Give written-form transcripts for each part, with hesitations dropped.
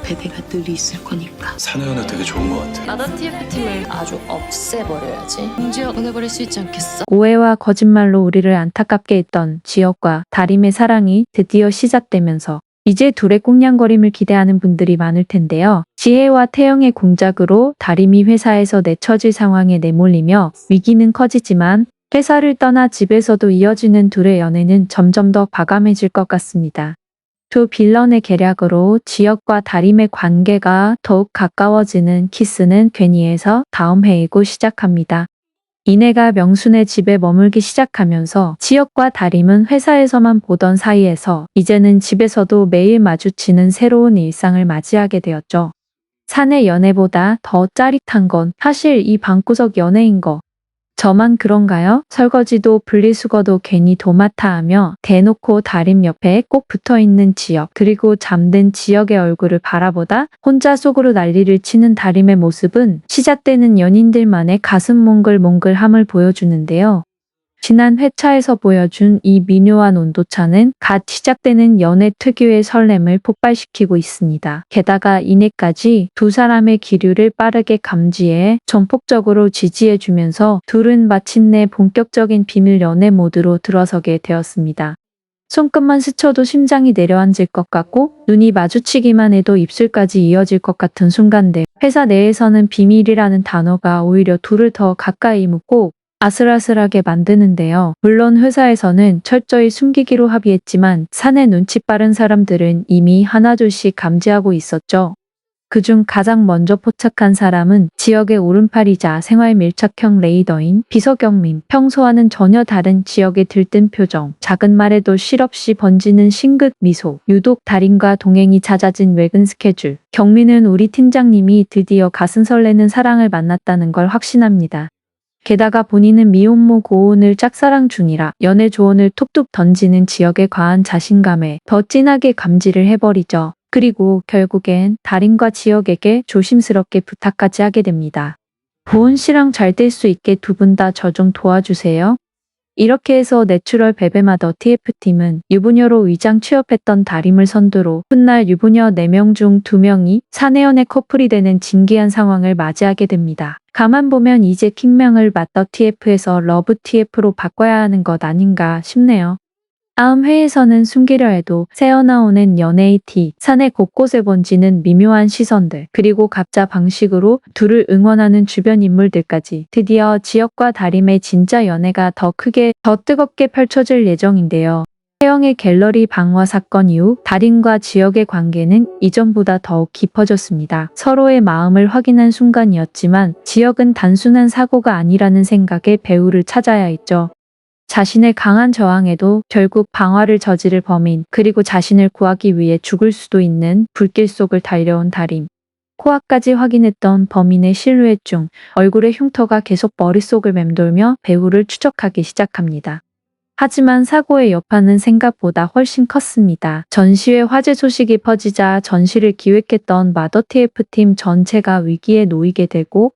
대대가 늘 있을 거니까. 사내연애 되게 좋은 것 같아. 마더 TF팀을 아주 없애버려야지. 공지어 보내버릴 수 있지 않겠어? 오해와 거짓말로 우리를 안타깝게 했던 지혁과 다림의 사랑이 드디어 시작되면서 이제 둘의 꽁냥거림을 기대하는 분들이 많을 텐데요. 지혜와 태영의 공작으로 다림이 회사에서 내처질 상황에 내몰리며 위기는 커지지만 회사를 떠나 집에서도 이어지는 둘의 연애는 점점 더 과감해질 것 같습니다. 두 빌런의 계략으로 지혁과 다림의 관계가 더욱 가까워지는 키스는 괜히에서 다음 해이고 시작합니다. 이내가 명순의 집에 머물기 시작하면서 지혁과 다림은 회사에서만 보던 사이에서 이제는 집에서도 매일 마주치는 새로운 일상을 맞이하게 되었죠. 사내 연애보다 더 짜릿한 건 사실 이 방구석 연애인 거. 저만 그런가요? 설거지도 분리수거도 괜히 도맡아 하며 대놓고 다림 옆에 꼭 붙어있는 지혁, 그리고 잠든 지혁의 얼굴을 바라보다 혼자 속으로 난리를 치는 다림의 모습은 시작되는 연인들만의 가슴 몽글몽글함을 보여주는데요. 지난 회차에서 보여준 이 미묘한 온도차는 갓 시작되는 연애 특유의 설렘을 폭발시키고 있습니다. 게다가 이내까지 두 사람의 기류를 빠르게 감지해 전폭적으로 지지해주면서 둘은 마침내 본격적인 비밀 연애 모드로 들어서게 되었습니다. 손끝만 스쳐도 심장이 내려앉을 것 같고 눈이 마주치기만 해도 입술까지 이어질 것 같은 순간들. 회사 내에서는 비밀이라는 단어가 오히려 둘을 더 가까이 묻고 아슬아슬하게 만드는데요. 물론 회사에서는 철저히 숨기기로 합의했지만 사내 눈치 빠른 사람들은 이미 하나둘씩 감지하고 있었죠. 그중 가장 먼저 포착한 사람은 지역의 오른팔이자 생활 밀착형 레이더인 비서경민. 평소와는 전혀 다른 지역의 들뜬 표정, 작은 말에도 실없이 번지는 싱긋 미소, 유독 달인과 동행이 잦아진 외근 스케줄. 경민은 우리 팀장님이 드디어 가슴 설레는 사랑을 만났다는 걸 확신합니다. 게다가 본인은 미혼모 고혼을 짝사랑 중이라 연애 조언을 톡톡 던지는 지역의 과한 자신감에 더 진하게 감지를 해버리죠. 그리고 결국엔 달인과 지역에게 조심스럽게 부탁까지 하게 됩니다. 보은 씨랑 잘 될 수 있게 두 분 다 저 좀 도와주세요. 이렇게 해서 내추럴 베베마더 TF팀은 유부녀로 위장 취업했던 다림을 선두로 훗날 유부녀 4명 중 2명이 사내연애 커플이 되는 진기한 상황을 맞이하게 됩니다. 가만 보면 이제 킹명을 마더 TF에서 러브 TF로 바꿔야 하는 것 아닌가 싶네요. 다음 회에서는 숨기려 해도 새어나오는 연애의 티, 사내 곳곳에 번지는 미묘한 시선들, 그리고 가짜 방식으로 둘을 응원하는 주변 인물들까지 드디어 지혁과 다림의 진짜 연애가 더 크게, 더 뜨겁게 펼쳐질 예정인데요. 태영의 갤러리 방화 사건 이후 다림과 지혁의 관계는 이전보다 더욱 깊어졌습니다. 서로의 마음을 확인한 순간이었지만 지혁은 단순한 사고가 아니라는 생각에 배우를 찾아야 했죠. 자신의 강한 저항에도 결국 방화를 저지를 범인, 그리고 자신을 구하기 위해 죽을 수도 있는 불길 속을 달려온 다림. 코앞까지 확인했던 범인의 실루엣 중 얼굴의 흉터가 계속 머릿속을 맴돌며 배우를 추적하기 시작합니다. 하지만 사고의 여파는 생각보다 훨씬 컸습니다. 전시회 화재 소식이 퍼지자 전시를 기획했던 마더 TF팀 전체가 위기에 놓이게 되고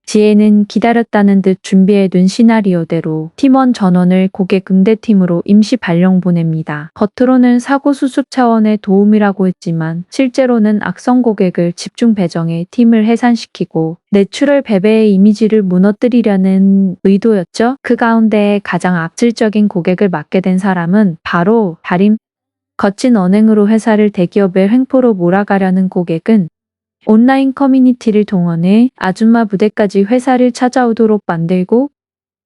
지혜는 기다렸다는 듯 준비해둔 시나리오대로 팀원 전원을 고객 응대팀으로 임시 발령 보냅니다. 겉으로는 사고 수습 차원의 도움이라고 했지만 실제로는 악성 고객을 집중 배정해 팀을 해산시키고 내추럴 베베의 이미지를 무너뜨리려는 의도였죠. 그 가운데 가장 악질적인 고객을 맡게 된 사람은 바로 다림. 거친 언행으로 회사를 대기업의 횡포로 몰아가려는 고객은 온라인 커뮤니티를 동원해 아줌마 부대까지 회사를 찾아오도록 만들고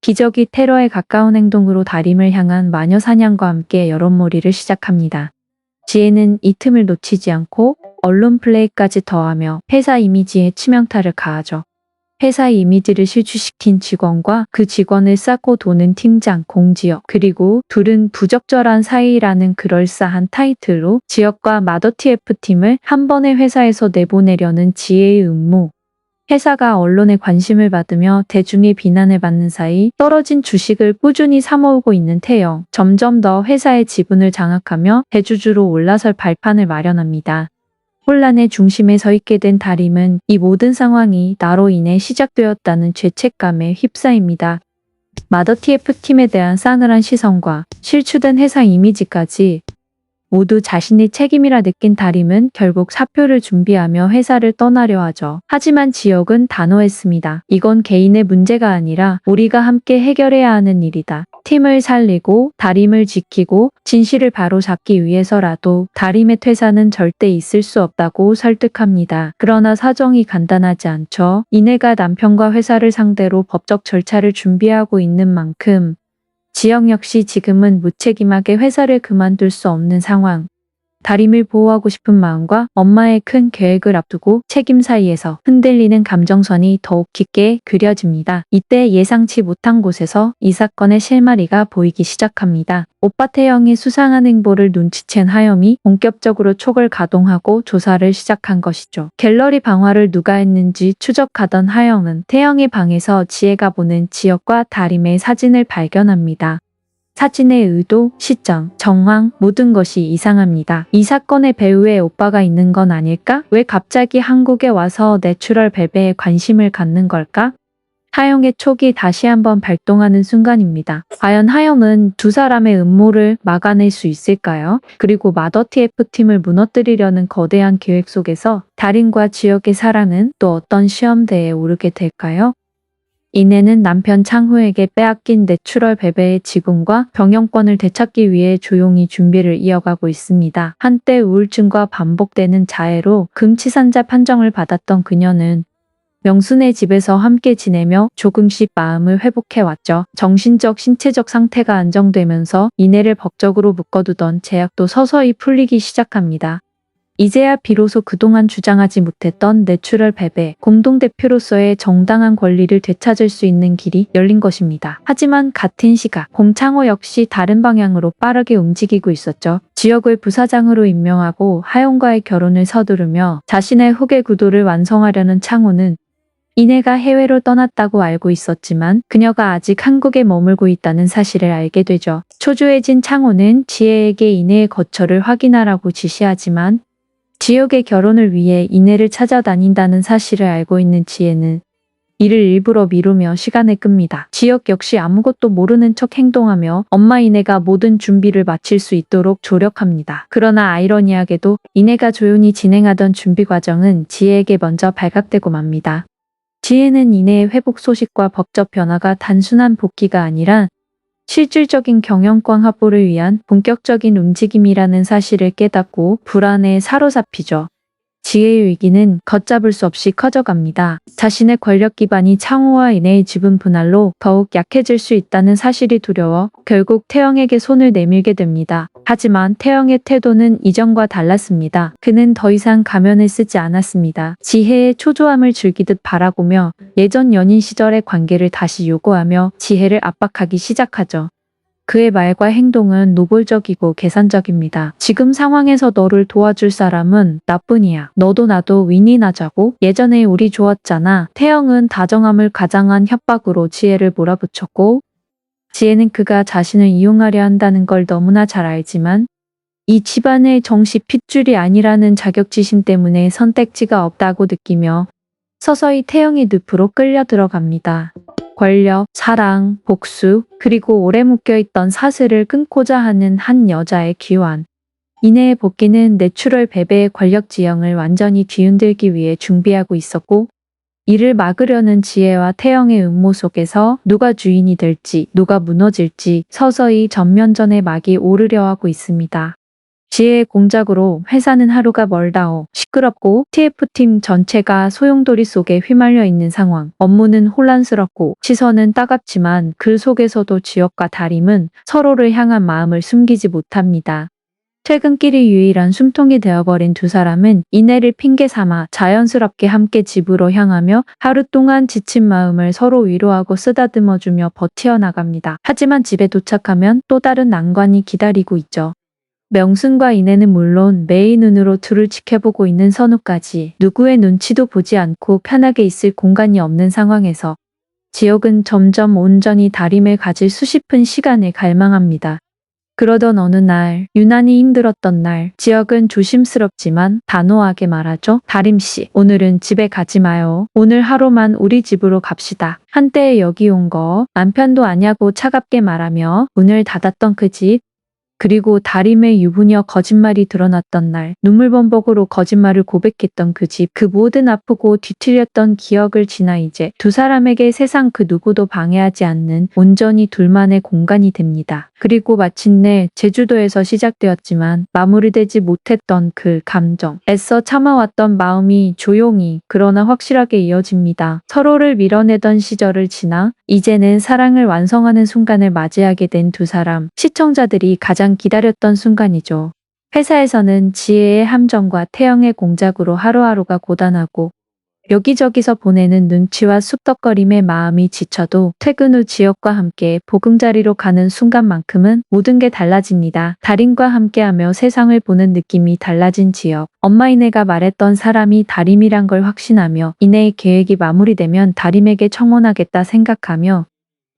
기적이 테러에 가까운 행동으로 다림을 향한 마녀 사냥과 함께 여론몰이를 시작합니다. 지혜는 이 틈을 놓치지 않고 언론 플레이까지 더하며 회사 이미지에 치명타를 가하죠. 회사 이미지를 실추시킨 직원과 그 직원을 쌓고 도는 팀장 공지혁, 그리고 둘은 부적절한 사이라는 그럴싸한 타이틀로 지혁과 마더 TF팀을 한 번에 회사에서 내보내려는 지혜의 음모. 회사가 언론의 관심을 받으며 대중의 비난을 받는 사이 떨어진 주식을 꾸준히 사모으고 있는 태영. 점점 더 회사의 지분을 장악하며 대주주로 올라설 발판을 마련합니다. 혼란의 중심에 서 있게 된 다림은 이 모든 상황이 나로 인해 시작되었다는 죄책감에 휩싸입니다. 마더 TF팀에 대한 싸늘한 시선과 실추된 회사 이미지까지 모두 자신의 책임이라 느낀 다림은 결국 사표를 준비하며 회사를 떠나려 하죠. 하지만 지혁은 단호했습니다. 이건 개인의 문제가 아니라 우리가 함께 해결해야 하는 일이다. 팀을 살리고 다림을 지키고 진실을 바로잡기 위해서라도 다림의 퇴사는 절대 있을 수 없다고 설득합니다. 그러나 사정이 간단하지 않죠. 이내가 남편과 회사를 상대로 법적 절차를 준비하고 있는 만큼 지영 역시 지금은 무책임하게 회사를 그만둘 수 없는 상황. 다림을 보호하고 싶은 마음과 엄마의 큰 계획을 앞두고 책임 사이에서 흔들리는 감정선이 더욱 깊게 그려집니다. 이때 예상치 못한 곳에서 이 사건의 실마리가 보이기 시작합니다. 오빠 태영의 수상한 행보를 눈치챈 하염이 본격적으로 촉을 가동하고 조사를 시작한 것이죠. 갤러리 방화를 누가 했는지 추적하던 하영은 태영의 방에서 지혜가 보는 지혁과 다림의 사진을 발견합니다. 사진의 의도, 시점, 정황 모든 것이 이상합니다. 이 사건의 배후에 오빠가 있는 건 아닐까? 왜 갑자기 한국에 와서 내추럴 베베에 관심을 갖는 걸까? 하영의 촉이 다시 한번 발동하는 순간입니다. 과연 하영은 두 사람의 음모를 막아낼 수 있을까요? 그리고 마더 TF팀을 무너뜨리려는 거대한 계획 속에서 다림과 지혁의 사랑은 또 어떤 시험대에 오르게 될까요? 이내는 남편 창후에게 빼앗긴 내추럴 베베의 지분과 병영권을 되찾기 위해 조용히 준비를 이어가고 있습니다. 한때 우울증과 반복되는 자해로 금치산자 판정을 받았던 그녀는 명순의 집에서 함께 지내며 조금씩 마음을 회복해왔죠. 정신적, 신체적 상태가 안정되면서 이내를 법적으로 묶어두던 제약도 서서히 풀리기 시작합니다. 이제야 비로소 그동안 주장하지 못했던 내추럴 베베 공동대표로서의 정당한 권리를 되찾을 수 있는 길이 열린 것입니다. 하지만 같은 시각 공창호 역시 다른 방향으로 빠르게 움직이고 있었죠. 지역을 부사장으로 임명하고 하영과의 결혼을 서두르며 자신의 후계 구도를 완성하려는 창호는 이내가 해외로 떠났다고 알고 있었지만 그녀가 아직 한국에 머물고 있다는 사실을 알게 되죠. 초조해진 창호는 지혜에게 이내의 거처를 확인하라고 지시하지만 지혁의 결혼을 위해 이내를 찾아다닌다는 사실을 알고 있는 지혜는 이를 일부러 미루며 시간을 끕니다. 지혁 역시 아무것도 모르는 척 행동하며 엄마 이내가 모든 준비를 마칠 수 있도록 조력합니다. 그러나 아이러니하게도 이내가 조용히 진행하던 준비 과정은 지혜에게 먼저 발각되고 맙니다. 지혜는 이내의 회복 소식과 법적 변화가 단순한 복귀가 아니라 실질적인 경영권 확보를 위한 본격적인 움직임이라는 사실을 깨닫고 불안에 사로잡히죠. 지혜의 위기는 걷잡을 수 없이 커져갑니다. 자신의 권력 기반이 창호와 이내의 지분 분할로 더욱 약해질 수 있다는 사실이 두려워 결국 태영에게 손을 내밀게 됩니다. 하지만 태영의 태도는 이전과 달랐습니다. 그는 더 이상 가면을 쓰지 않았습니다. 지혜의 초조함을 즐기듯 바라보며 예전 연인 시절의 관계를 다시 요구하며 지혜를 압박하기 시작하죠. 그의 말과 행동은 노골적이고 계산적입니다. 지금 상황에서 너를 도와줄 사람은 나뿐이야. 너도 나도 윈윈하자고. 예전에 우리 좋았잖아. 태영은 다정함을 가장한 협박으로 지혜를 몰아붙였고 지혜는 그가 자신을 이용하려 한다는 걸 너무나 잘 알지만 이 집안의 정시 핏줄이 아니라는 자격지심 때문에 선택지가 없다고 느끼며 서서히 태영의 늪으로 끌려 들어갑니다. 권력, 사랑, 복수, 그리고 오래 묶여있던 사슬을 끊고자 하는 한 여자의 귀환. 이내의 복귀는 내추럴 베베의 권력 지형을 완전히 뒤흔들기 위해 준비하고 있었고 이를 막으려는 지혜와 태영의 음모 속에서 누가 주인이 될지, 누가 무너질지 서서히 전면전의 막이 오르려 하고 있습니다. 지혜의 공작으로 회사는 하루가 멀다오. 시끄럽고 TF팀 전체가 소용돌이 속에 휘말려 있는 상황. 업무는 혼란스럽고 시선은 따갑지만 그 속에서도 지혁과 다림은 서로를 향한 마음을 숨기지 못합니다. 퇴근길이 유일한 숨통이 되어버린 두 사람은 이내를 핑계 삼아 자연스럽게 함께 집으로 향하며 하루 동안 지친 마음을 서로 위로하고 쓰다듬어주며 버티어 나갑니다. 하지만 집에 도착하면 또 다른 난관이 기다리고 있죠. 명순과 이내는 물론 매의 눈으로 둘을 지켜보고 있는 선우까지 누구의 눈치도 보지 않고 편하게 있을 공간이 없는 상황에서 지혁은 점점 온전히 다림을 가질 수십분 시간을 갈망합니다. 그러던 어느 날, 유난히 힘들었던 날, 지혁은 조심스럽지만 단호하게 말하죠. 다림씨, 오늘은 집에 가지 마요. 오늘 하루만 우리 집으로 갑시다. 한때 여기 온 거 남편도 아냐고 차갑게 말하며 문을 닫았던 그 집. 그리고 다림의 유부녀 거짓말이 드러났던 날, 눈물범벅으로 거짓말을 고백했던 그 집, 그 모든 아프고 뒤틀렸던 기억을 지나 이제 두 사람에게 세상 그 누구도 방해하지 않는 온전히 둘만의 공간이 됩니다. 그리고 마침내 제주도에서 시작되었지만 마무리되지 못했던 그 감정, 애써 참아왔던 마음이 조용히 그러나 확실하게 이어집니다. 서로를 밀어내던 시절을 지나 이제는 사랑을 완성하는 순간을 맞이하게 된 두 사람, 시청자들이 가장 기다렸던 순간이죠. 회사에서는 지혜의 함정과 태영의 공작으로 하루하루가 고단하고 여기저기서 보내는 눈치와 쑥덕거림에 마음이 지쳐도 퇴근 후 지역과 함께 보금자리로 가는 순간만큼은 모든 게 달라집니다. 달인과 함께하며 세상을 보는 느낌이 달라진 지역. 엄마이네가 말했던 사람이 다림이란 걸 확신하며 이내의 계획이 마무리되면 다림에게 청혼하겠다 생각하며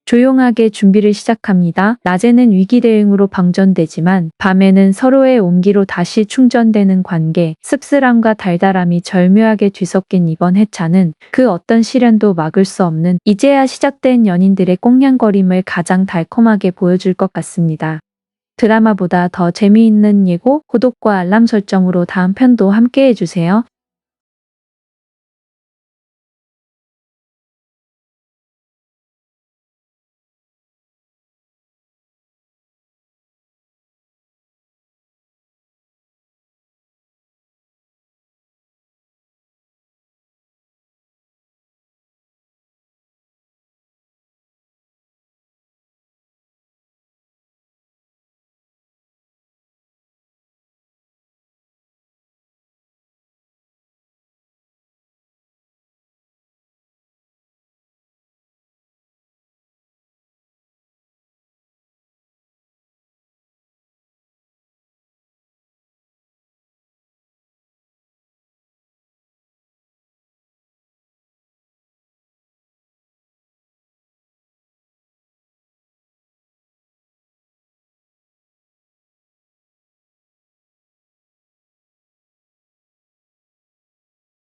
조용하게 준비를 시작합니다. 낮에는 위기 대응으로 방전되지만 밤에는 서로의 온기로 다시 충전되는 관계, 씁쓸함과 달달함이 절묘하게 뒤섞인 이번 회차는 그 어떤 시련도 막을 수 없는 이제야 시작된 연인들의 꽁냥거림을 가장 달콤하게 보여줄 것 같습니다. 드라마보다 더 재미있는 예고, 구독과 알람 설정으로 다음 편도 함께 해주세요.